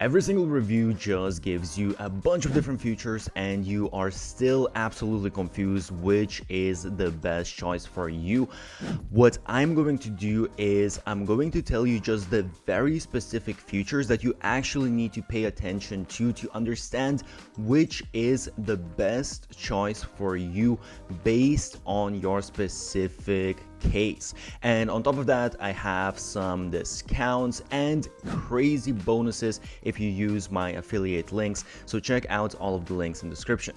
Every single review just gives you a bunch of different features and you are still absolutely confused which is the best choice for you. What I'm going to do is I'm going to tell you just the very specific features that you actually need to pay attention to understand which is the best choice for you based on your specific case. And on top of that, I have some discounts and crazy bonuses if you use my affiliate links, so check out all of the links in the description.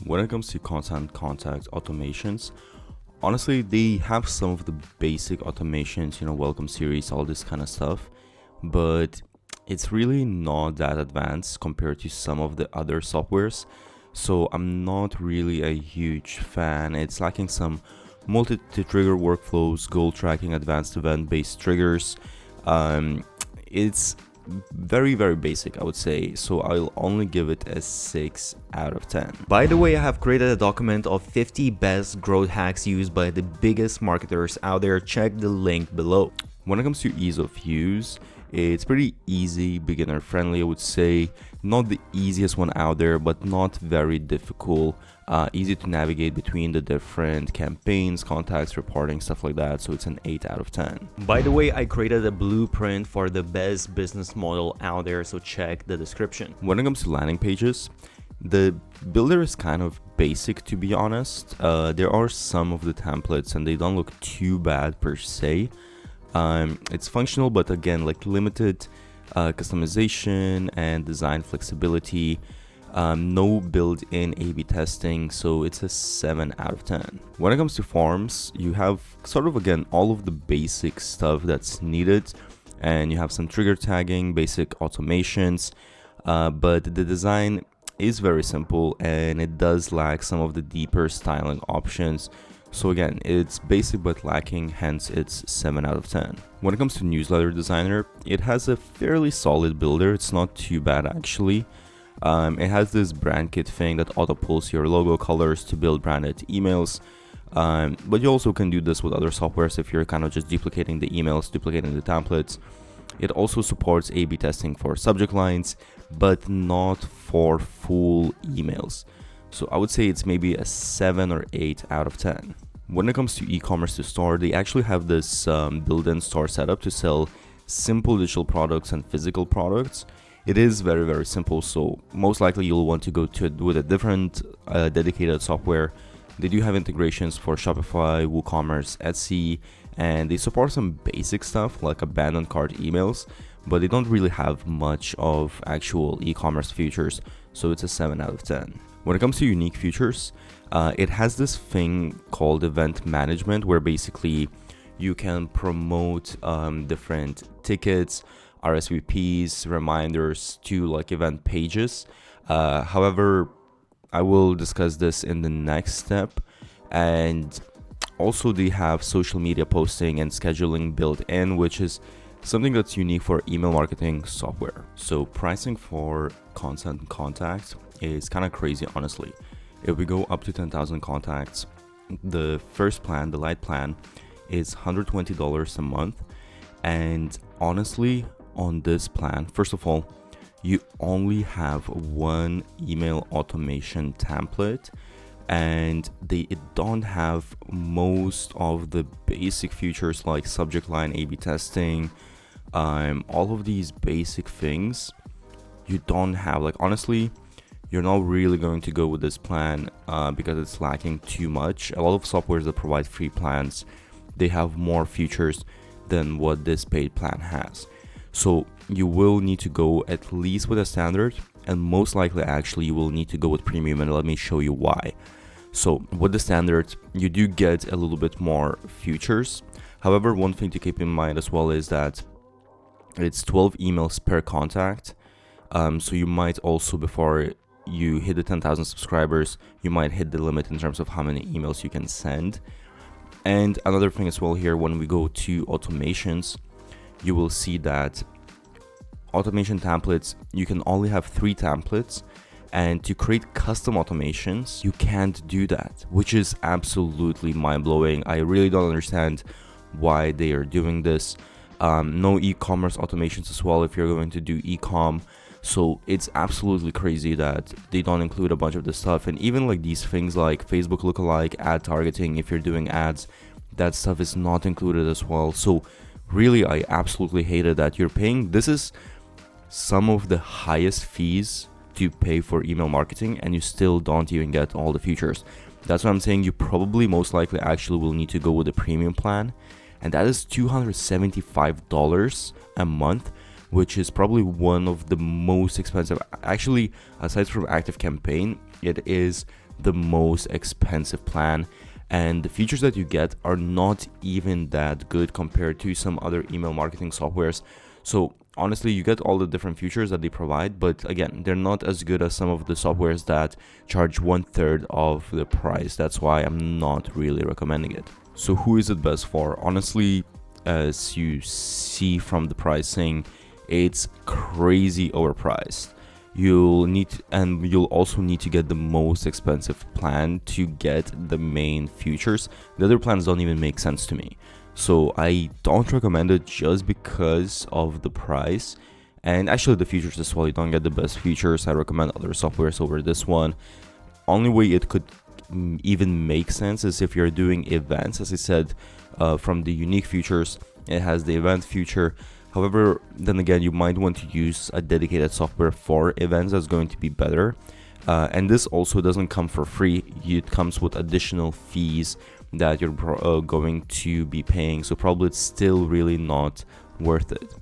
When it comes to content contact automations, honestly, they have some of the basic automations, welcome series, all this kind of stuff, but it's really not that advanced compared to some of the other softwares. So I'm not really a huge fan. It's lacking some multi-trigger workflows, goal tracking, advanced event-based triggers. It's very basic, I would say, so I'll only give it a 6 out of 10. By the way, I have created a document of 50 best growth hacks used by the biggest marketers out there. Check the link below. When it comes to ease of use, it's pretty easy, beginner friendly, I would say. Not the easiest one out there, but not very difficult. Easy to navigate between the different campaigns, contacts, reporting, stuff like that. So it's an 8 out of 10. By the way, I created a blueprint for the best business model out there, so check the description. When it comes to landing pages, the builder is kind of basic, to be honest. There are some of the templates and they don't look too bad per se. It's functional, but again, like limited customization and design flexibility. No built-in A/B testing, so it's a 7 out of 10. When it comes to forms, you have sort of, again, all of the basic stuff that's needed, and you have some trigger tagging, basic automations, but the design is very simple and it does lack some of the deeper styling options. So again, it's basic but lacking, hence it's 7 out of 10. When it comes to newsletter designer, it has a fairly solid builder. It's not too bad actually. It has this brand kit thing that auto pulls your logo colors to build branded emails. But you also can do this with other softwares if you're kind of just duplicating the emails, duplicating the templates. It also supports A/B testing for subject lines, but not for full emails. So I would say it's maybe a 7 or 8 out of 10. When it comes to e-commerce to store, they actually have this built-in store setup to sell simple digital products and physical products. It is very simple, so most likely you'll want to go to it with a different dedicated software. They do have integrations for Shopify, WooCommerce, Etsy, and they support some basic stuff like abandoned cart emails, but they don't really have much of actual e-commerce features, so it's a 7 out of 10. When it comes to unique features, it has this thing called event management where basically you can promote different tickets, RSVPs, reminders to like event pages. However, I will discuss this in the next step. And also they have social media posting and scheduling built in, which is something that's unique for email marketing software. So pricing for content contacts is kind of crazy, honestly. If we go up to 10,000 contacts, the first plan, the light plan, is $120 a month. And honestly, on this plan, first of all, you only have one email automation template, and they don't have most of the basic features like subject line A/B testing, all of these basic things you don't have. Like honestly, you're not really going to go with this plan because it's lacking too much. A lot of softwares that provide free plans, they have more features than what this paid plan has. So you will need to go at least with a standard, and most likely actually you will need to go with premium, and let me show you why. So with the standard, you do get a little bit more features. However, one thing to keep in mind as well is that it's 12 emails per contact. So you might also, before you hit the 10,000 subscribers, you might hit the limit in terms of how many emails you can send. And another thing as well here, when we go to automations, you will see that automation templates, you can only have 3 templates, and to create custom automations, you can't do that, which is absolutely mind-blowing. I really don't understand why they are doing this. No e-commerce automations as well if you're going to do e-com. So it's absolutely crazy that they don't include a bunch of this stuff. And even like these things like Facebook lookalike, ad targeting, if you're doing ads, that stuff is not included as well. So really, I absolutely hated that you're paying. This is some of the highest fees to pay for email marketing, and you still don't even get all the features. That's what I'm saying. You probably most likely actually will need to go with the premium plan, and that is $275 a month, which is probably one of the most expensive. Actually, aside from Active Campaign, it is the most expensive plan, and the features that you get are not even that good compared to some other email marketing softwares. So honestly, you get all the different features that they provide, but again, they're not as good as some of the softwares that charge 1/3 of the price. That's why I'm not really recommending it. So who is it best for? Honestly, as you see from the pricing, it's crazy overpriced. You'll also need to get the most expensive plan to get the main features. The other plans don't even make sense to me. So I don't recommend it just because of the price, and actually the features as well. You don't get the best features. I recommend other softwares over this one. Only way it could even make sense is if you're doing events. As I said, from the unique features, it has the event feature. However, then again, you might want to use a dedicated software for events that's going to be better. And this also doesn't come for free. It comes with additional fees that you're going to be paying. So probably it's still really not worth it.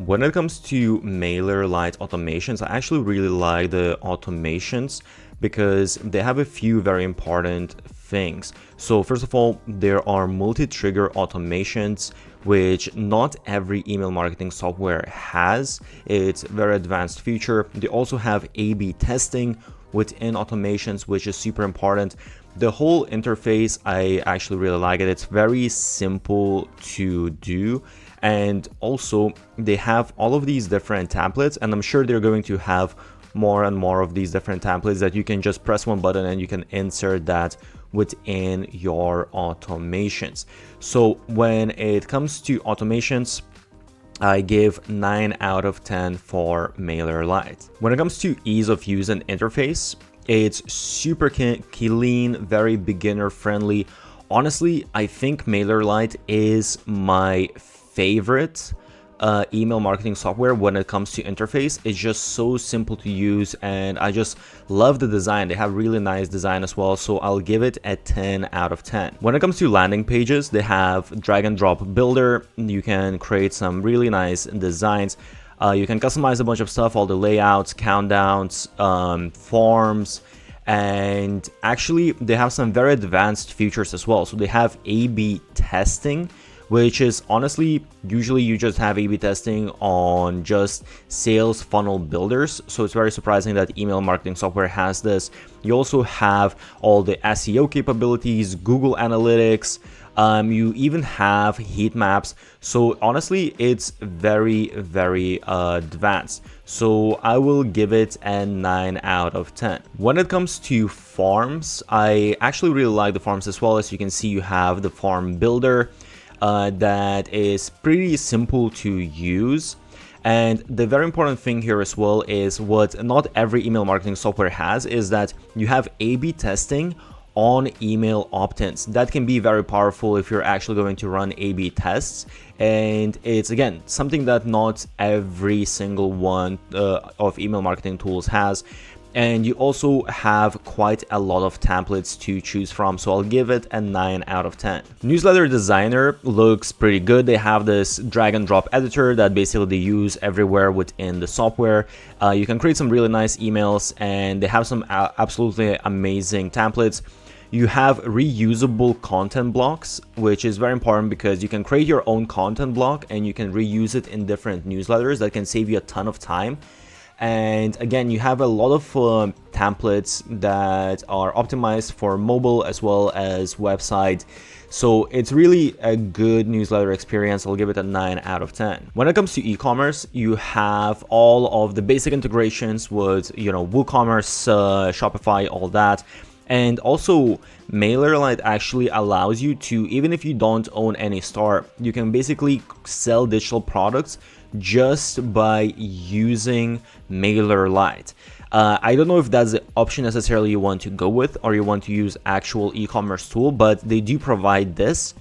When it comes to MailerLite automations, I actually really like the automations because they have a few very important things. So first of all, there are multi-trigger automations, which not every email marketing software has. It's a very advanced feature. They also have A/B testing within automations, which is super important. The whole interface, I actually really like it. It's very simple to do. And also they have all of these different templates, and I'm sure they're going to have more and more of these different templates that you can just press one button and you can insert that within your automations. So when it comes to automations, I give 9 out of 10 for MailerLite. When it comes to ease of use and interface, it's super clean, very beginner friendly. Honestly, I think MailerLite is my favorite email marketing software when it comes to interface. It's just so simple to use, and I just love the design. They have really nice design as well, so I'll give it a 10 out of 10. When it comes to landing pages, they have drag and drop builder. You can create some really nice designs. You can customize a bunch of stuff, all the layouts, countdowns, forms, and actually they have some very advanced features as well. So they have A/B testing, which is honestly, usually you just have A/B testing on just sales funnel builders. So it's very surprising that email marketing software has this. You also have all the SEO capabilities, Google Analytics. You even have heat maps. So honestly, it's very, very advanced. So I will give it a 9 out of 10. When it comes to forms, I actually really like the forms as well. As you can see, you have the form builder. That is pretty simple to use. And the very important thing here as well is what not every email marketing software has, is that you have A/B testing on email opt-ins. That can be very powerful if you're actually going to run A/B tests. And it's, again, something that not every single one of email marketing tools has. And you also have quite a lot of templates to choose from, so I'll give it a 9 out of 10. Newsletter Designer looks pretty good. They have this drag and drop editor that basically they use everywhere within the software. You can create some really nice emails, and they have some absolutely amazing templates. You have reusable content blocks, which is very important because you can create your own content block and you can reuse it in different newsletters. That can save you a ton of time. And again, you have a lot of templates that are optimized for mobile as well as website. So it's really a good newsletter experience. I'll give it a 9 out of 10. When it comes to e-commerce, you have all of the basic integrations with, WooCommerce, Shopify, all that. And also, MailerLite actually allows you to, even if you don't own any store, you can basically sell digital products just by using MailerLite. I don't know if that's the option necessarily you want to go with, or you want to use actual e-commerce tool, but they do provide this.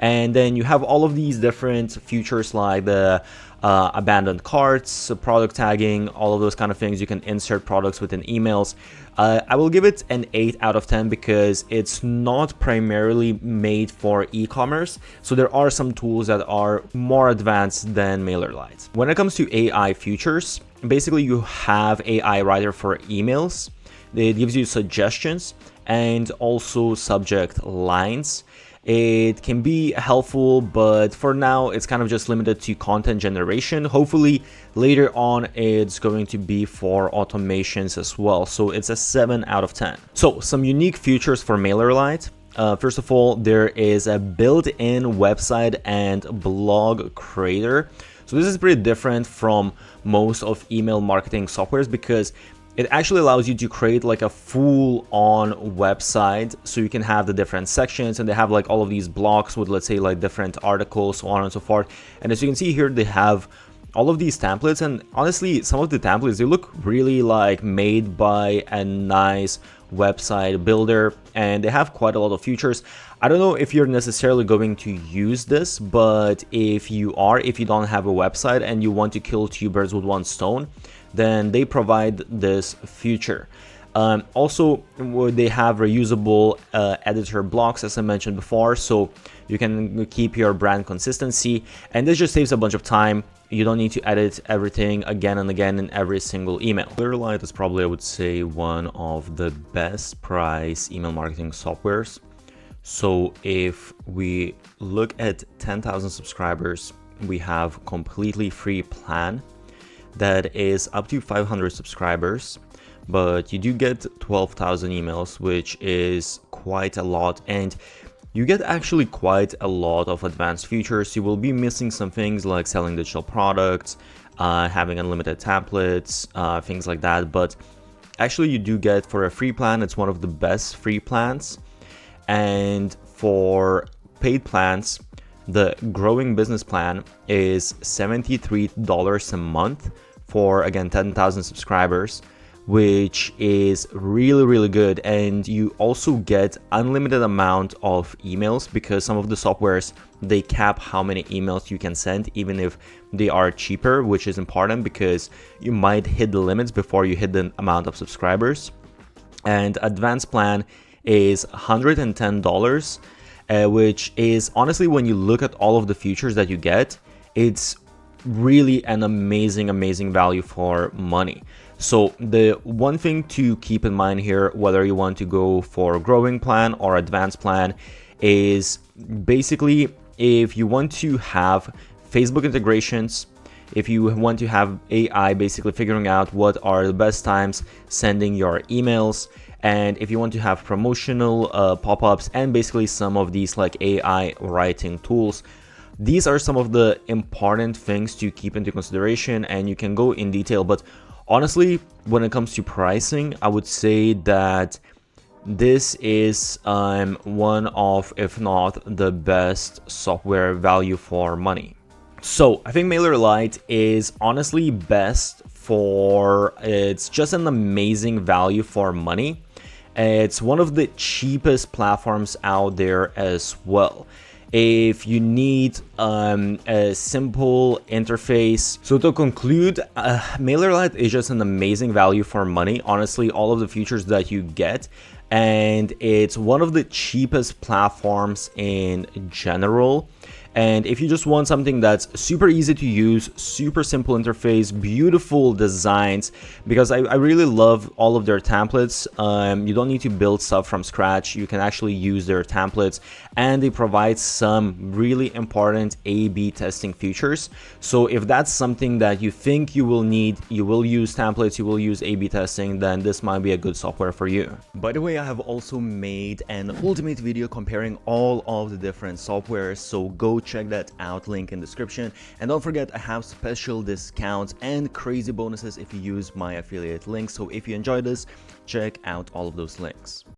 And then you have all of these different features like the abandoned carts, product tagging, all of those kind of things. You can insert products within emails. I will give it an 8 out of 10 because it's not primarily made for e-commerce. So there are some tools that are more advanced than MailerLite. When it comes to AI features, basically you have AI writer for emails. It gives you suggestions and also subject lines. It can be helpful, but for now it's kind of just limited to content generation. Hopefully later on it's going to be for automations as well. So it's a 7 out of 10. So some unique features for MailerLite. First of all, there is a built-in website and blog creator. So this is pretty different from most of email marketing softwares because it actually allows you to create like a full-on website, so you can have the different sections, and they have like all of these blocks with, let's say, like different articles, so on and so forth. And as you can see here, they have all of these templates, and honestly, some of the templates, they look really like made by a nice website builder, and they have quite a lot of features. I don't know if you're necessarily going to use this, but if you don't have a website and you want to kill two birds with one stone, then they provide this feature. Also, they have reusable editor blocks, as I mentioned before, so you can keep your brand consistency, and this just saves a bunch of time. You don't need to edit everything again and again in every single email. MailerLite is probably, I would say, one of the best price email marketing softwares. So if we look at 10,000 subscribers, we have completely free plan that is up to 500 subscribers, but you do get 12,000 emails, which is quite a lot, and you get actually quite a lot of advanced features. You will be missing some things like selling digital products, having unlimited templates, things like that, but actually you do get, for a free plan, it's one of the best free plans. And for paid plans, the growing business plan is $73 a month for, again, 10,000 subscribers, which is really, really good. And you also get unlimited amount of emails because some of the softwares, they cap how many emails you can send, even if they are cheaper, which is important because you might hit the limits before you hit the amount of subscribers. And advanced plan is $110, which is, honestly, when you look at all of the features that you get, it's really an amazing value for money. So the one thing to keep in mind here, whether you want to go for growing plan or advanced plan, is basically if you want to have Facebook integrations, if you want to have AI basically figuring out what are the best times sending your emails, and if you want to have promotional pop-ups and basically some of these like AI writing tools, these are some of the important things to keep into consideration, and you can go in detail. But honestly, when it comes to pricing, I would say that this is one of, if not the best software value for money. So I think MailerLite is honestly best for, it's just an amazing value for money. It's one of the cheapest platforms out there as well. If you need a simple interface. So to conclude, MailerLite is just an amazing value for money. Honestly, all of the features that you get, and it's one of the cheapest platforms in general. And if you just want something that's super easy to use, super simple interface, beautiful designs, because I really love all of their templates. You don't need to build stuff from scratch. You can actually use their templates, and they provide some really important A/B testing features. So if that's something that you think you will need, you will use templates, you will use A/B testing, then this might be a good software for you. By the way, I have also made an ultimate video comparing all of the different softwares, so go check that out, link in description. And don't forget, I have special discounts and crazy bonuses if you use my affiliate link. So if you enjoy this, check out all of those links.